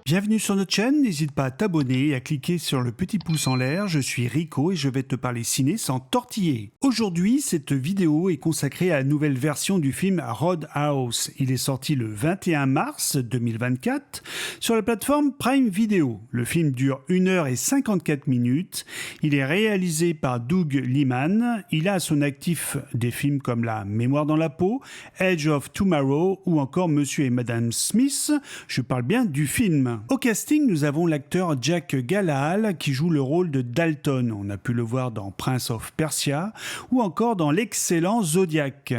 Bienvenue sur notre chaîne, n'hésite pas à t'abonner et à cliquer sur le petit pouce en l'air. Je suis Rico et je vais te parler ciné sans tortiller. Aujourd'hui, cette vidéo est consacrée à la nouvelle version du film Roadhouse. Il est sorti le 21 mars 2024 sur la plateforme Prime Video. Le film dure 1h54 minutes. Il est réalisé par Doug Liman. Il a à son actif des films comme La Mémoire dans la peau, Edge of Tomorrow ou encore Monsieur et Madame Smith. Je parle bien du film. Au casting, nous avons l'acteur Jack Gyllenhaal qui joue le rôle de Dalton. On a pu le voir dans Prince of Persia ou encore dans l'excellent Zodiac.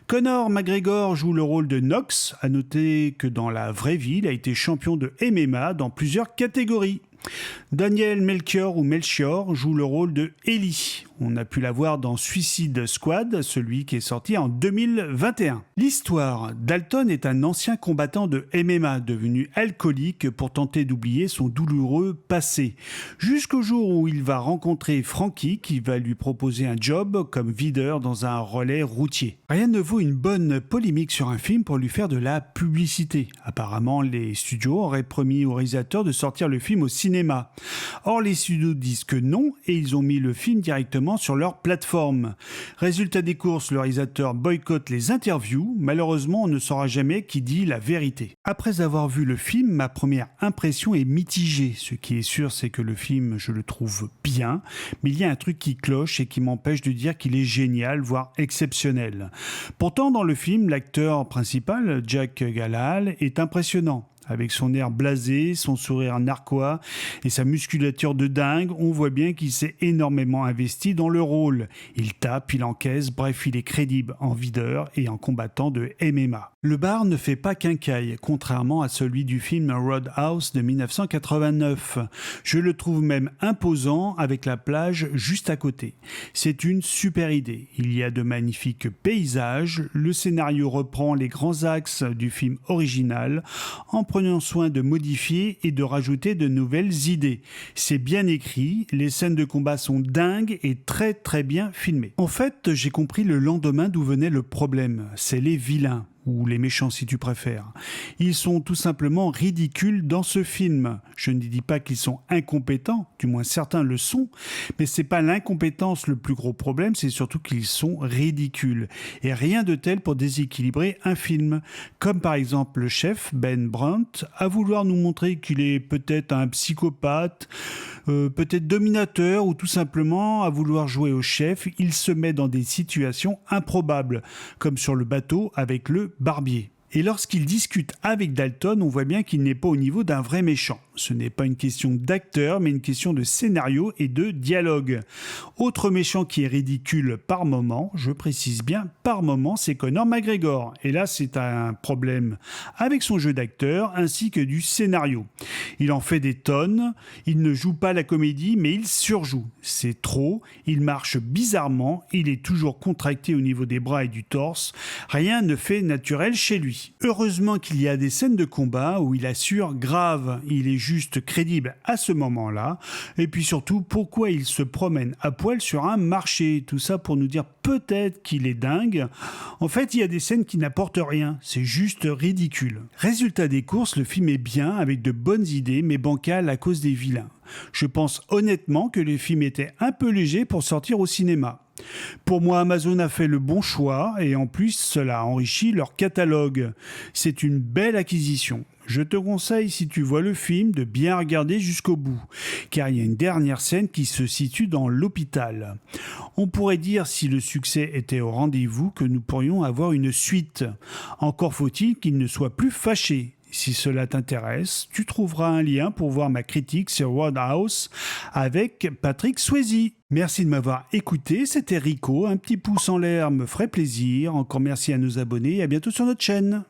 Conor McGregor joue le rôle de Knox. À noter que dans la vraie vie, il a été champion de MMA dans plusieurs catégories. Daniel Melchior joue le rôle de Ellie. On a pu la voir dans Suicide Squad, celui qui est sorti en 2021. L'histoire, Dalton est un ancien combattant de MMA devenu alcoolique pour tenter d'oublier son douloureux passé. Jusqu'au jour où il va rencontrer Frankie qui va lui proposer un job comme videur dans un relais routier. Rien ne vaut une bonne polémique sur un film pour lui faire de la publicité. Apparemment, les studios auraient promis au réalisateur de sortir le film au cinéma. Or, les studios disent que non et ils ont mis le film directement sur leur plateforme. Résultat des courses, le réalisateur boycotte les interviews. Malheureusement, on ne saura jamais qui dit la vérité. Après avoir vu le film, ma première impression est mitigée. Ce qui est sûr, c'est que le film, je le trouve bien, mais il y a un truc qui cloche et qui m'empêche de dire qu'il est génial, voire exceptionnel. Pourtant, dans le film, l'acteur principal, Jack Gyllenhaal, est impressionnant. Avec son air blasé, son sourire narquois et sa musculature de dingue, on voit bien qu'il s'est énormément investi dans le rôle. Il tape, il encaisse, bref, il est crédible en videur et en combattant de MMA. Le bar ne fait pas quincaille, contrairement à celui du film Roadhouse de 1989. Je le trouve même imposant avec la plage juste à côté. C'est une super idée. Il y a de magnifiques paysages, le scénario reprend les grands axes du film original en prenant soin de modifier et de rajouter de nouvelles idées. C'est bien écrit, les scènes de combat sont dingues et très très bien filmées. En fait, j'ai compris le lendemain d'où venait le problème, c'est les vilains. Ou les méchants si tu préfères. Ils sont tout simplement ridicules dans ce film. Je ne dis pas qu'ils sont incompétents, du moins certains le sont, mais c'est pas l'incompétence le plus gros problème, c'est surtout qu'ils sont ridicules. Et rien de tel pour déséquilibrer un film. Comme par exemple le chef, Ben Brandt, à vouloir nous montrer qu'il est peut-être un psychopathe, peut-être dominateur, ou tout simplement à vouloir jouer au chef, il se met dans des situations improbables, comme sur le bateau avec le barbier. Et lorsqu'il discute avec Dalton, on voit bien qu'il n'est pas au niveau d'un vrai méchant. Ce n'est pas une question d'acteur, mais une question de scénario et de dialogue. Autre méchant qui est ridicule par moment, je précise bien par moment, c'est Conor McGregor. Et là, c'est un problème avec son jeu d'acteur ainsi que du scénario. Il en fait des tonnes, il ne joue pas la comédie, mais il surjoue. C'est trop, il marche bizarrement, il est toujours contracté au niveau des bras et du torse. Rien ne fait naturel chez lui. Heureusement qu'il y a des scènes de combat où il assure grave, il est juste crédible à ce moment-là, et puis surtout pourquoi il se promène à poil sur un marché, tout ça pour nous dire peut-être qu'il est dingue. En fait, il y a des scènes qui n'apportent rien, c'est juste ridicule. Résultat des courses, le film est bien, avec de bonnes idées, mais bancal à cause des vilains. Je pense honnêtement que le film était un peu léger pour sortir au cinéma. Pour moi, Amazon a fait le bon choix et en plus, cela a enrichi leur catalogue. C'est une belle acquisition. Je te conseille, si tu vois le film, de bien regarder jusqu'au bout, car il y a une dernière scène qui se situe dans l'hôpital. On pourrait dire, si le succès était au rendez-vous, que nous pourrions avoir une suite. Encore faut-il qu'il ne soit plus fâché. Si cela t'intéresse, tu trouveras un lien pour voir ma critique sur Roadhouse avec Patrick Swayze. Merci de m'avoir écouté, c'était Rico, un petit pouce en l'air me ferait plaisir. Encore merci à nos abonnés et à bientôt sur notre chaîne.